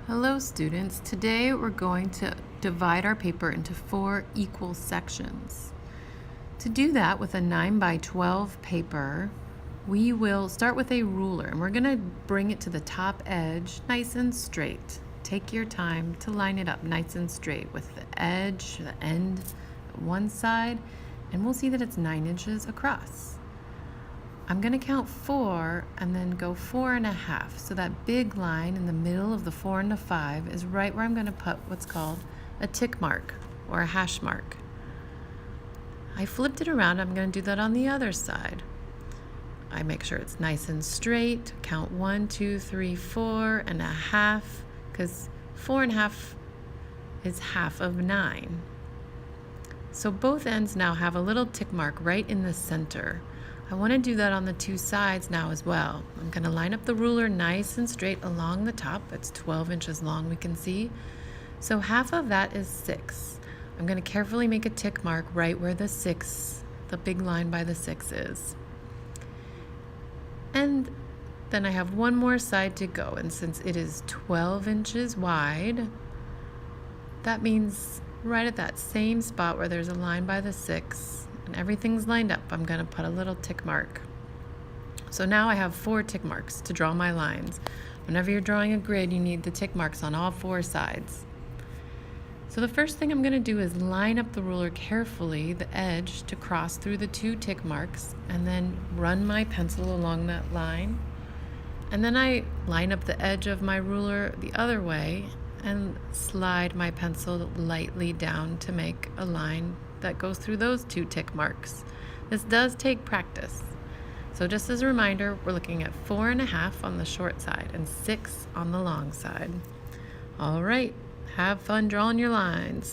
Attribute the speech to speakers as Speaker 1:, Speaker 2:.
Speaker 1: Hello students, today we're going to divide our paper into 4 equal sections. To do that with a 9 by 12 paper, we will start with a ruler and we're going to bring it to the top edge nice and straight. Take your time to line it up nice and straight with the edge, the end at one side, and we'll see that it's 9 inches across. I'm going to count 4 and then go 4.5. So that big line in the middle of the 4 and the 5 is right where I'm going to put what's called a tick mark or a hash mark. I flipped it around. I'm going to do that on the other side. I make sure it's nice and straight. Count 1, 2, 3, 4.5, because 4.5 is half of 9. So both ends now have a little tick mark right in the center. I want to do that on the 2 sides now as well. I'm going to line up the ruler nice and straight along the top. It's 12 inches long, we can see. So half of that is 6. I'm going to carefully make a tick mark right where the 6, the big line by the 6 is. And then I have one more side to go. And since it is 12 inches wide, that means right at that same spot where there's a line by the 6, and everything's lined up, I'm going to put a little tick mark. So now I have 4 tick marks to draw my lines. Whenever you're drawing a grid, you need the tick marks on all 4 sides. So the first thing I'm going to do is line up the ruler carefully, the edge, to cross through the 2 tick marks, and then run my pencil along that line. And then I line up the edge of my ruler the other way and slide my pencil lightly down to make a line that goes through those 2 tick marks. This does take practice. So just as a reminder, we're looking at 4.5 on the short side and 6 on the long side. All right, have fun drawing your lines.